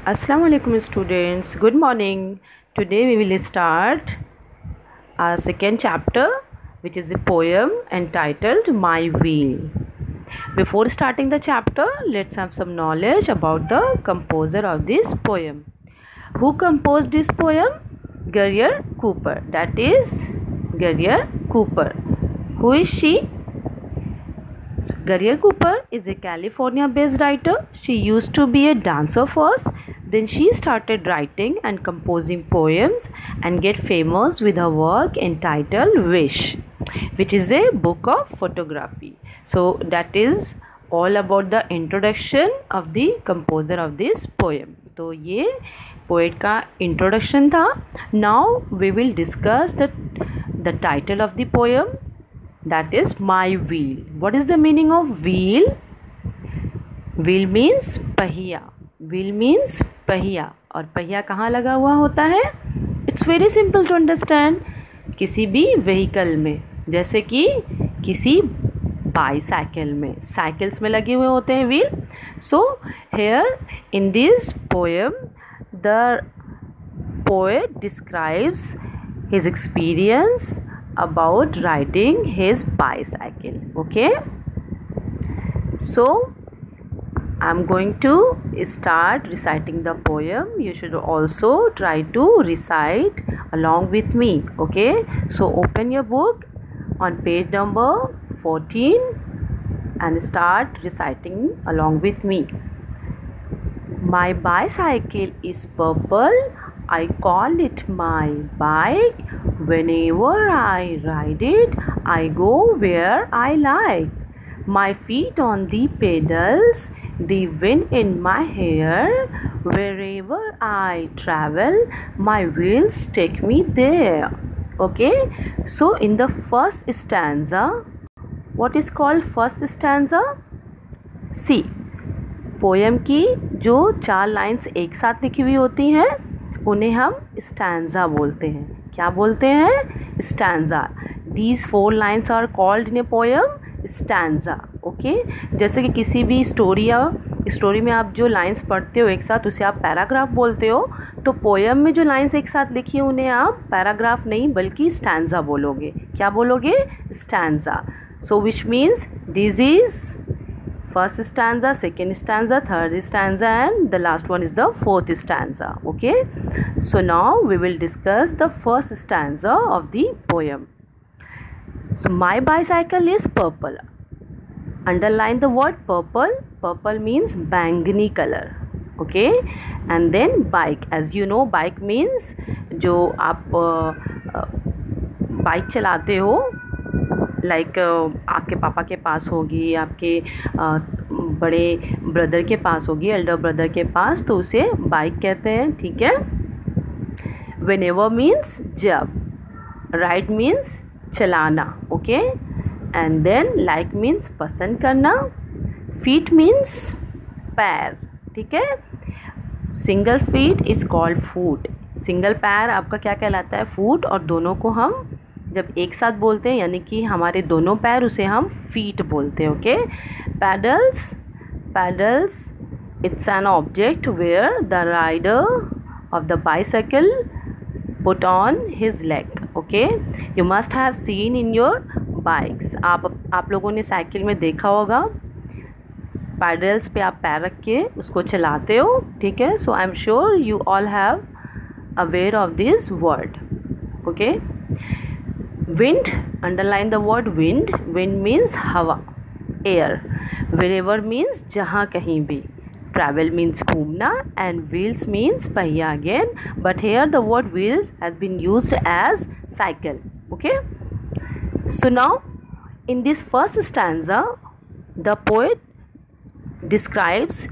Assalamu alaikum students, good morning. Today we will start our second chapter, which is a poem entitled My Wheel. Before starting the chapter, let's have some knowledge about the composer of this poem. Who composed this poem? Garrier Cooper. That is Garrier Cooper. Who is she? Garrier Cooper is a California-based writer. She used to be a dancer first. Then she started writing and composing poems and get famous with her work entitled Wish, which is a book of photography. So that is all about the introduction of the composer of this poem. तो ये poet का introduction था. Now we will discuss the title of the poem. That is My Wheel. What is the meaning of wheel? Wheel means पहिया. Wheel means पहिया. और पहिया कहाँ लगा हुआ होता है? It's very simple to understand. किसी भी व्हीकल में, जैसे कि किसी बाईसाइकिल में, साइकिल्स में लगे हुए होते हैं wheel. So here in this poem the poet describes his experience about riding his bicycle. Okay, so I'm going to start reciting the poem. You should also try to recite along with me. Okay, so open your book on page number 14 and start reciting along with me. My bicycle is purple. I call it my bike. Whenever I ride it, I go where I like. My feet on the pedals, the wind in my hair. Wherever I travel, my wheels take me there. Okay, so in the first stanza, what is called first stanza? See, poem की जो 4 lines एक साथ लिखी हुई होती हैं उन्हें हम स्टैंजा बोलते हैं. क्या बोलते हैं? Stanza. These 4 lines are called in a poem stanza. Okay, जैसे कि किसी भी स्टोरी में आप जो लाइन्स पढ़ते हो एक साथ उसे आप पैराग्राफ बोलते हो. तो पोएम में जो लाइन्स एक साथ लिखी है उन्हें आप पैराग्राफ नहीं बल्कि स्टैंजा बोलोगे. क्या बोलोगे? Stanza. So which means this is first stanza, second stanza, third stanza, and the last one is the fourth stanza. Okay, so now we will discuss the first stanza of the poem. So my bicycle is purple. Underline the word purple. Purple means bangani color. Okay, and then bike. As you know, bike means जो आप bike चलाते हो, like आपके पापा के पास होगी, आपके बड़े ब्रदर के पास होगी, एल्डर ब्रदर के पास, तो उसे बाइक कहते हैं. ठीक है. व्हेनेवर मीन्स जब, राइड मीन्स चलाना. Okay, and then like means पसंद करना, फीट मीन्स पैर. ठीक है. Single feet is called foot. Single पैर आपका क्या कहलाता है? फूट. और दोनों को हम जब एक साथ बोलते हैं यानी कि हमारे दोनों पैर, उसे हम फीट बोलते हैं. Okay. Pedals it's an object where the rider of the bicycle put on his leg. Okay, you must have seen in your bikes. आप लोगों ने साइकिल में देखा होगा, पैडल्स पे आप पैर रख के उसको चलाते हो. ठीक है. So I am sure you all have aware of this word. Okay. Wind, underline the word wind. Wind means हवा, air. Wherever means जहाँ कहीं भी. Travel means घूमना, and wheels means पहिया again. But here the word wheels has been used as cycle. Okay. So now in this first stanza, the poet describes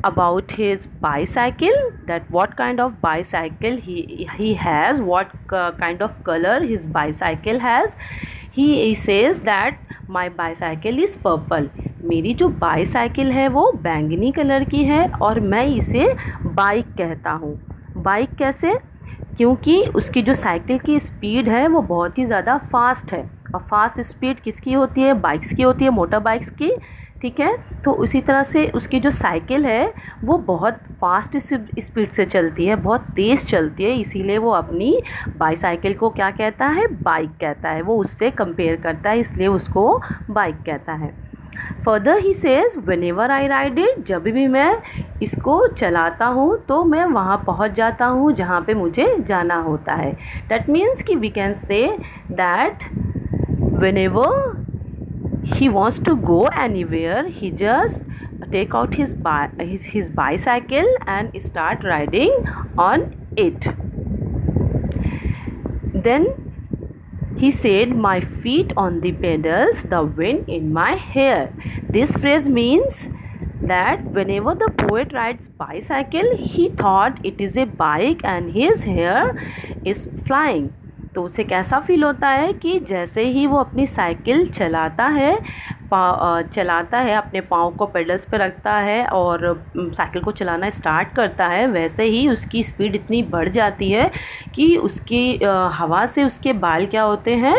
about his bicycle, that what kind of bicycle he has, what kind of color his bicycle has. He says that my bicycle is purple. मेरी जो bicycle है वो बैंगनी colour की है और मैं इसे बाइक कहता हूँ. बाइक कैसे? क्योंकि उसकी जो साइकिल की स्पीड है वो बहुत ही ज़्यादा फास्ट है. और फास्ट स्पीड किसकी होती है? बाइक्स की होती है, मोटर बाइक्स की. ठीक है। तो उसी तरह से उसकी जो साइकिल है वो बहुत फास्ट स्पीड से चलती है, बहुत तेज़ चलती है, इसीलिए वो अपनी बाईसाइकिल को क्या कहता है, बाइक कहता है। वो उससे कंपेयर करता है, इसलिए उसको बाइक कहता है। Further he says whenever I ride it, जब भी मैं इसको चलाता हूँ तो मैं वहाँ पहुँच जाता हूँ जहाँ पे मुझे जाना होता है। दैट मीन्स कि we can say that whenever he wants to go anywhere, he just take out his bicycle and start riding on it. Then he said, my feet on the pedals, the wind in my hair. This phrase means that whenever the poet rides bicycle, he thought it is a bike and his hair is flying. तो उसे कैसा feel होता है कि जैसे ही वो अपनी cycle चलाता है, अपने पाँव को पेडल्स पे रखता है और साइकिल को चलाना स्टार्ट करता है, वैसे ही उसकी स्पीड इतनी बढ़ जाती है कि उसकी हवा से उसके बाल क्या होते हैं,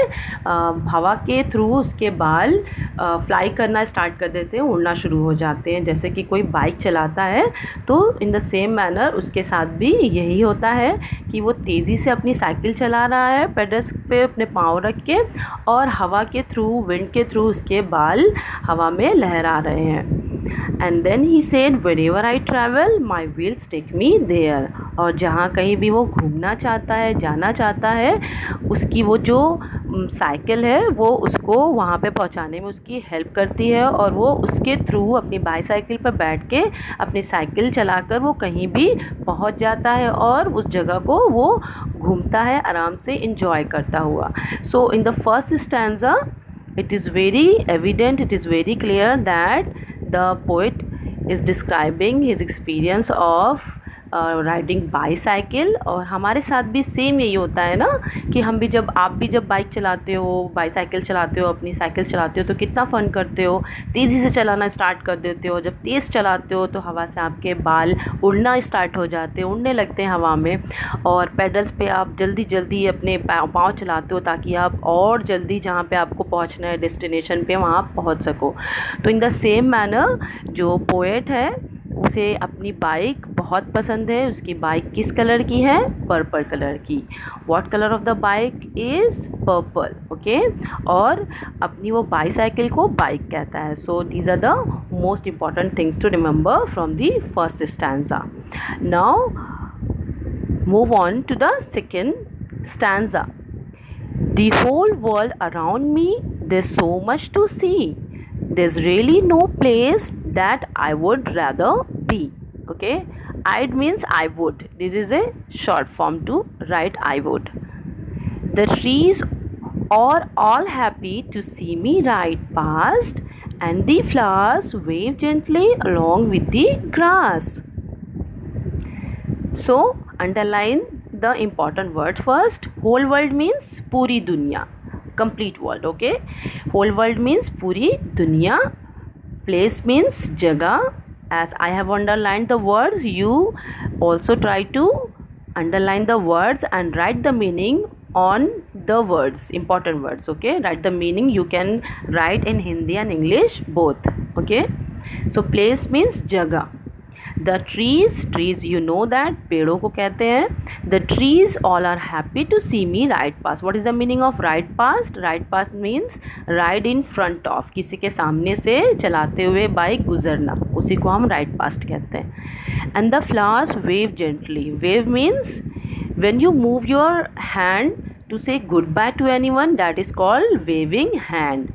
हवा के थ्रू उसके बाल फ्लाई करना स्टार्ट कर देते हैं, उड़ना शुरू हो जाते हैं। जैसे कि कोई बाइक चलाता है तो इन द सेम मैनर उसके साथ भी यही होता है कि वो तेज़ी से अपनी साइकिल चला रहा है पेडल्स पे अपने पाँव रख के, और हवा के थ्रू, विंड के थ्रू उसके बाल हवा में लहरा रहे हैं। And then he said whenever I travel my wheels take me there, और जहाँ कहीं भी वो घूमना चाहता है, जाना चाहता है, उसकी वो जो साइकिल है वो उसको वहाँ पे पहुँचाने में उसकी हेल्प करती है, और वो उसके थ्रू अपनी बाईसाइकिल पर बैठ के अपनी साइकिल चलाकर वो कहीं भी पहुँच जाता है और उस जगह को वो घूमता है आराम से इंजॉय करता हुआ। So in the first stanza it is very evident, it is very clear that the poet is describing his experience of riding bicycle. और हमारे साथ भी सेम यही होता है ना कि आप भी जब बाइक चलाते हो, बाईसाइकिल चलाते हो, अपनी साइकिल चलाते हो तो कितना फ़न करते हो, तेज़ी से चलाना स्टार्ट कर देते हो। जब तेज़ चलाते हो तो हवा से आपके बाल उड़ना स्टार्ट हो जाते हैं, उड़ने लगते हैं हवा में, और पेडल्स पे आप जल्दी जल्दी अपने पाँव चलाते हो ताकि आप और जल्दी जहाँ पे आपको पहुँचना है डेस्टिनेशन पे वहाँ आप पहुँच सको। तो इन द सेम मैनर जो पोएट है उसे अपनी बाइक बहुत पसंद है। उसकी बाइक किस कलर की है, पर्पल कलर की। What colour of the bike is purple, okay. और अपनी वो बाईसाइकिल को बाइक कहता है। So these are the most important things to remember from the first stanza. Now move on to the second stanza. The whole world around me, there's so much to see. There's really no place that I would rather be. Okay, I'd means I would. This is a short form to write I would. The trees are all happy to see me ride past, and the flowers wave gently along with the grass. So underline the important word first. Whole world means पूरी दुनिया, complete world, okay. Whole world means पूरी दुनिया. Place means जगह. As I have underlined the words, you also try to underline the words and write the meaning on the words, important words, okay. Write the meaning. You can write in Hindi and English both, okay. So place means जगह. The trees you know that पेड़ों को कहते हैं. The trees all are happy to see me ride past. What is the meaning of ride past? Ride past means ride in front of, किसी के सामने से चलाते हुए बाइक गुजरना, उसी को हम ride past कहते हैं. And the flowers wave gently. Wave means when you move your hand to say goodbye to anyone, that is called waving hand.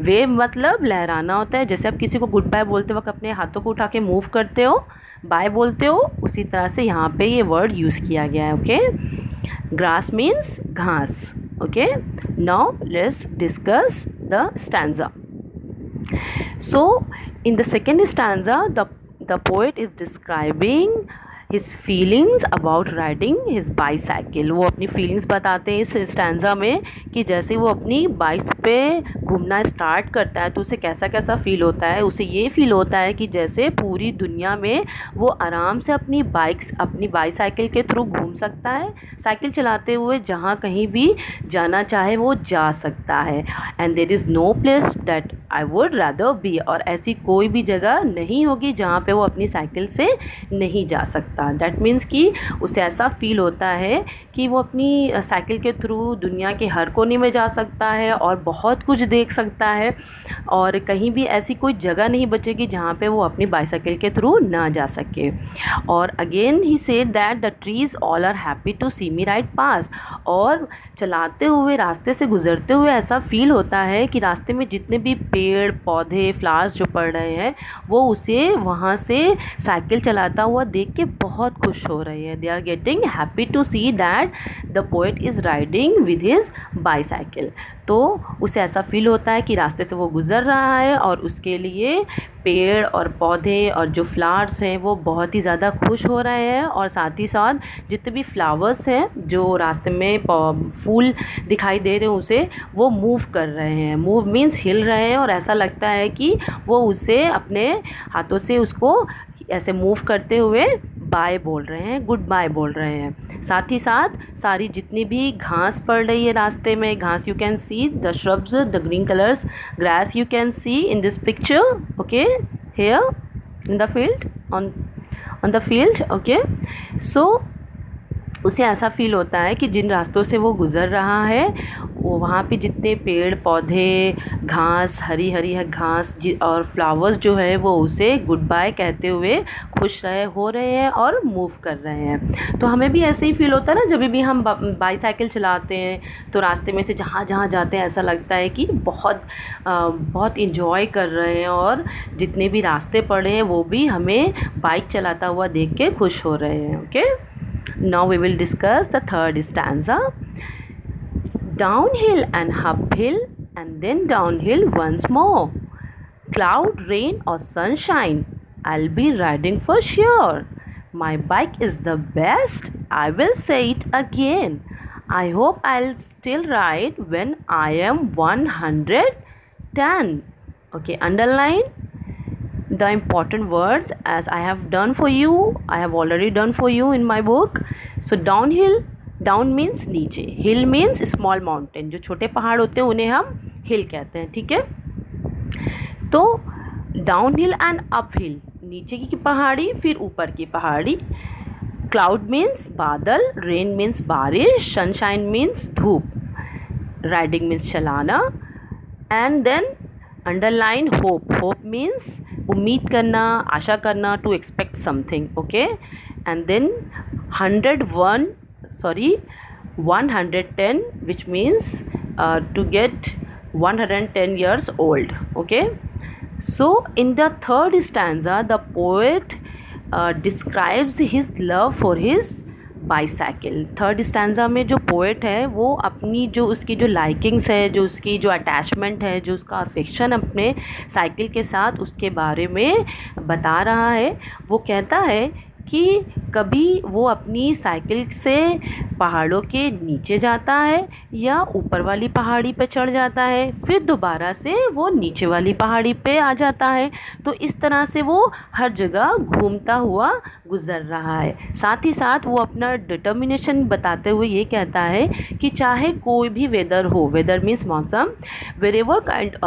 Wave मतलब लहराना होता है. जैसे आप किसी को गुड बाय बोलते वक्त अपने हाथों को उठा के मूव करते हो, बाय बोलते हो, उसी तरह से यहाँ पे ये वर्ड यूज़ किया गया है, ओके. ग्रास मीन्स घास, okay. Now let's discuss the stanza. So in the second stanza, the poet is describing his feelings about riding his bicycle. वो अपनी फीलिंग्स बताते हैं इस स्टैंजा में कि जैसे वो अपनी बाइक्स पे घूमना स्टार्ट करता है तो उसे कैसा कैसा फ़ील होता है। उसे ये फ़ील होता है कि जैसे पूरी दुनिया में वो आराम से अपनी बाईसाइकिल के थ्रू घूम सकता है, साइकिल चलाते हुए जहाँ कहीं भी जाना चाहे वो जा सकता है। And there is no place that I would rather be, और ऐसी कोई भी जगह नहीं होगी जहाँ पे वो अपनी साइकिल से नहीं जा सकता। दैट मीन्स कि उसे ऐसा फील होता है कि वो अपनी साइकिल के थ्रू दुनिया के हर कोने में जा सकता है और बहुत कुछ देख सकता है, और कहीं भी ऐसी कोई जगह नहीं बचेगी जहाँ पे वो अपनी बाईसाइकिल के थ्रू ना जा सके। और again he said that the trees all are happy to see me ride past, और चलाते हुए रास्ते से गुज़रते हुए ऐसा फील होता है कि रास्ते में जितने भी पेड़ पौधे फ्लावर्स जो पड़ रहे हैं वो उसे वहाँ से साइकिल चलाता हुआ देख के बहुत खुश हो रहे हैं। They are getting happy to see that the poet is riding with his bicycle. तो उसे ऐसा फील होता है कि रास्ते से वो गुज़र रहा है और उसके लिए पेड़ और पौधे और जो फ्लावर्स हैं वो बहुत ही ज़्यादा खुश हो रहे हैं, और साथ ही साथ जितने भी फ्लावर्स हैं जो रास्ते में फूल दिखाई दे रहे हैं उसे वो मूव कर रहे हैं। मूव मीन्स हिल रहे हैं, और ऐसा लगता है कि वो उसे अपने हाथों से उसको ऐसे मूव करते हुए बाय बोल रहे हैं, गुड बाय बोल रहे हैं। साथ ही साथ सारी जितनी भी घास पड़ रही है रास्ते में, घास you can see the shrubs, the green colours grass you can see in this picture, okay, here in the field, on the field, okay. So उसे ऐसा फील होता है कि जिन रास्तों से वो गुज़र रहा है वो वहाँ पे जितने पेड़ पौधे घास हरी हरी है घास और फ्लावर्स जो है वो उसे गुड बाय कहते हुए खुश हो रहे हैं और मूव कर रहे हैं। तो हमें भी ऐसे ही फील होता है ना, जब भी हम बाईसाइकिल चलाते हैं तो रास्ते में से जहाँ जहाँ जाते हैं ऐसा लगता है कि बहुत इंजॉय कर रहे हैं, और जितने भी रास्ते पड़े हैं वो भी हमें बाइक चलाता हुआ देख के खुश हो रहे हैं। Okay, now we will discuss the third stanza. Downhill and uphill and then downhill once more. Cloud, rain or sunshine, I'll be riding for sure. My bike is the best, I will say it again. I hope I'll still ride when I am 110. Okay, underline the important words as I have done for you. I have already done for you in my book. So downhill, down means नीचे, hill means small mountain, जो छोटे पहाड़ होते हैं उन्हें हम hill कहते हैं, ठीक है। तो downhill and uphill, नीचे की पहाड़ी फिर ऊपर की पहाड़ी। Cloud means बादल, rain means बारिश, sunshine means धूप, riding means चलाना, and then underline hope. Hope means उम्मीद करना, आशा करना, to expect something, okay. And then 110 which means to get 110 years old, okay. So in the third stanza the poet describes his love for his bicycle. Third stanza में जो poet है वो अपनी जो उसकी जो लाइकिंग्स है, जो उसकी जो अटैचमेंट है, जो उसका अफेक्शन अपने साइकिल के साथ उसके बारे में बता रहा है। वो कहता है कि कभी वो अपनी साइकिल से पहाड़ों के नीचे जाता है या ऊपर वाली पहाड़ी पे चढ़ जाता है, फिर दोबारा से वो नीचे वाली पहाड़ी पे आ जाता है। तो इस तरह से वो हर जगह घूमता हुआ गुज़र रहा है। साथ ही साथ वो अपना डिटर्मिनेशन बताते हुए ये कहता है कि चाहे कोई भी वेदर हो, वेदर मीन्स मौसम, wherever kind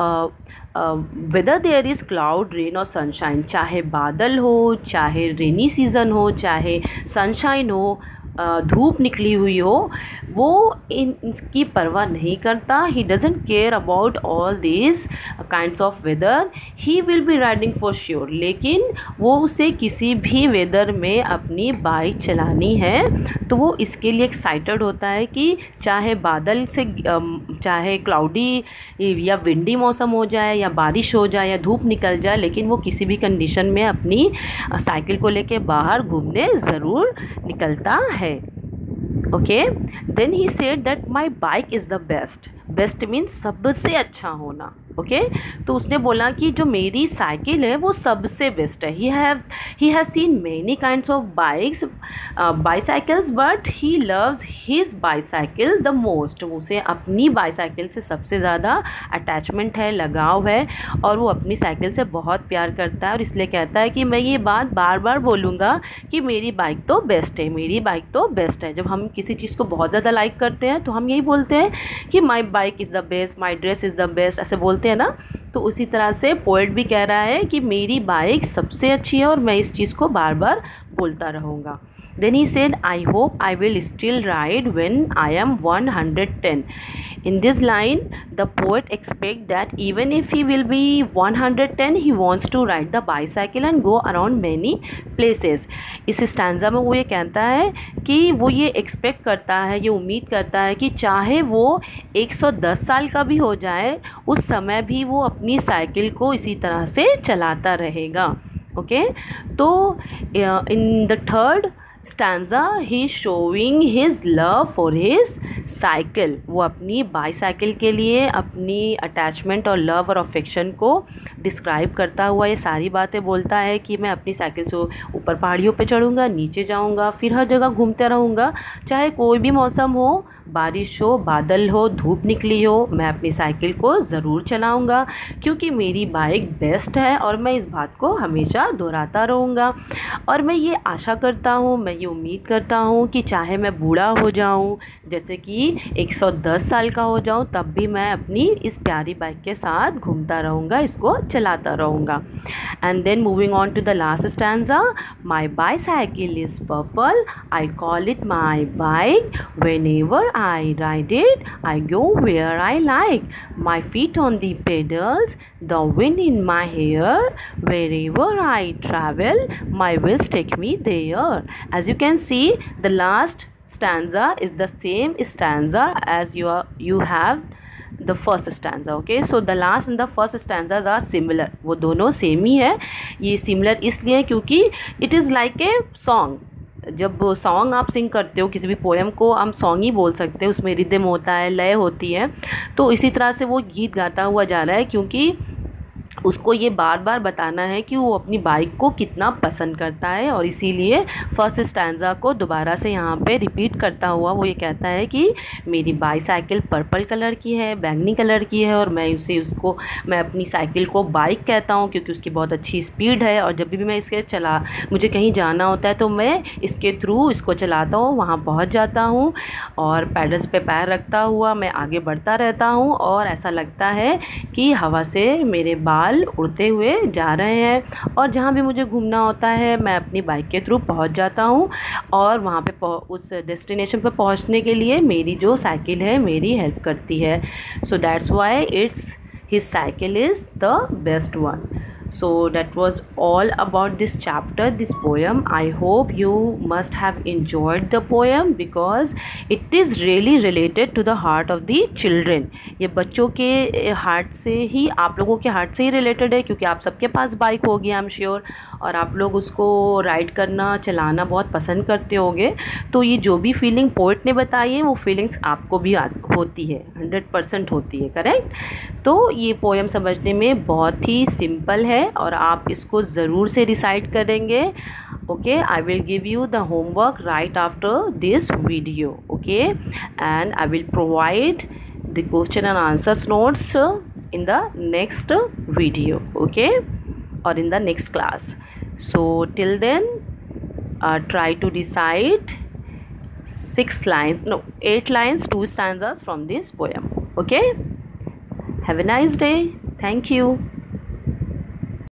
weather there is cloud, rain और सनशाइन, चाहे बादल हो, चाहे रेनी सीज़न हो, चाहे सनशाइन हो, धूप निकली हुई हो, वो इनकी परवाह नहीं करता। He doesn't care about all this kinds of weather, he will be riding for sure. लेकिन वो उसे किसी भी वेदर में अपनी बाइक चलानी है तो वो इसके लिए एक्साइटेड होता है कि चाहे बादल से चाहे क्लाउडी या विंडी मौसम हो जाए या बारिश हो जाए या धूप निकल जाए, लेकिन वो किसी भी कंडीशन में अपनी साइकिल को लेके बाहर घूमने ज़रूर निकलता है। Okay, then he said that my bike is the best. Best means सबसे अच्छा होना, ओके तो उसने बोला कि जो मेरी साइकिल है वो सबसे बेस्ट है. He has seen many kinds of bicycles but he loves his bicycle the most. उसे अपनी बाईसाइकिल से सबसे ज़्यादा अटैचमेंट है, लगाव है, और वो अपनी साइकिल से बहुत प्यार करता है. और इसलिए कहता है कि मैं ये बात बार बार बोलूँगा कि मेरी बाइक तो बेस्ट है, मेरी बाइक तो बेस्ट है. जब हम किसी चीज़ को बहुत ज़्यादा लाइक करते हैं तो हम यही बोलते हैं कि माई bike is the best, my dress is the best, ऐसे बोलते हैं ना. तो उसी तरह से पोएट भी कह रहा है कि मेरी बाइक सबसे अच्छी है और मैं इस चीज़ को बार बार बोलता रहूँगा. Then he said, I hope I will still ride when I am 110. In this line, the poet expects that even if he will be 110, he wants to ride the bicycle and go around many places. इस stanza में वो ये कहता है कि वो ये expect करता है, ये उम्मीद करता है कि चाहे वो 110 साल का भी हो जाए, उस समय भी वो अपनी साइकिल को इसी तरह से चलाता रहेगा. ओके तो in the third stanza he is showing his love for his cycle. वो अपनी बाईसाइकिल के लिए अपनी अटैचमेंट और लव और अफेक्शन को डिस्क्राइब करता हुआ ये सारी बातें बोलता है कि मैं अपनी साइकिल से ऊपर पहाड़ियों पे चढ़ूँगा, नीचे जाऊँगा, फिर हर जगह घूमते रहूँगा, चाहे कोई भी मौसम हो, बारिश हो, बादल हो, धूप निकली हो, मैं अपनी साइकिल को ज़रूर चलाऊँगा क्योंकि मेरी बाइक बेस्ट है और मैं इस बात को हमेशा दोहराता रहूँगा. और मैं ये आशा करता हूँ, मैं ये उम्मीद करता हूँ कि चाहे मैं बूढ़ा हो जाऊँ, जैसे कि 110 साल का हो जाऊँ, तब भी मैं अपनी इस प्यारी बाइक के साथ घूमता रहूँगा, इसको चलाता रहूँगा. And then moving on to the last stanza, my bicycle is purple, I call it my bike, whenever I ride it, I go where I like. My feet on the pedals, the wind in my hair. Wherever I travel, my wheels take me there. As you can see, the last stanza is the same stanza as you have the first stanza. Okay, so the last and the first stanzas are similar. वो दोनों same ही है. ये similar इसलिए क्योंकि it is like a song. जब song आप सिंग करते हो, किसी भी पोएम को हम सॉन्ग ही बोल सकते हैं, उसमें रिदम होता है, लय होती है. तो इसी तरह से वो गीत गाता हुआ जा रहा है क्योंकि उसको ये बार बार बताना है कि वो अपनी बाइक को कितना पसंद करता है. और इसीलिए फर्स्ट स्टैंजा को दोबारा से यहाँ पे रिपीट करता हुआ वो ये कहता है कि मेरी बाईसाइकिल पर्पल कलर की है, बैंगनी कलर की है, और मैं अपनी साइकिल को बाइक कहता हूँ क्योंकि उसकी बहुत अच्छी स्पीड है. और जब भी मैं मुझे कहीं जाना होता है तो मैं इसके थ्रू इसको चलाता हूँ, वहाँ पहुँच जाता हूँ और पैडल्स पे पैर रखता हुआ मैं आगे बढ़ता रहता हूँ और ऐसा लगता है कि हवा से मेरे बाल उड़ते हुए जा रहे हैं. और जहाँ भी मुझे घूमना होता है मैं अपनी बाइक के थ्रू पहुँच जाता हूँ और वहाँ पे उस डेस्टिनेशन पर पहुँचने के लिए मेरी जो साइकिल है मेरी हेल्प करती है. So that's why his cycle is the best one. So that was all about this chapter, this poem. I hope you must have enjoyed the poem because it is really related to the heart of the children. ये बच्चों के heart से ही, आप लोगों के heart से ही related है क्योंकि आप सबके पास बाइक होगी आई एम श्योर, और आप लोग उसको राइड करना, चलाना बहुत पसंद करते होंगे. तो ये जो भी फीलिंग पोएट ने बताई है वो फीलिंग्स आपको भी होती है, 100% होती है. करेक्ट. तो ये पोएम समझने में बहुत ही सिंपल है और आप इसको ज़रूर से रिसाइट करेंगे. Okay, I will give you the homework right after this video. Okay, and I will provide the question and answers notes in the next video, okay, or in the next class. So till then try to recite 8 lines, 2 stanzas from this poem. Okay, have a nice day. Thank you.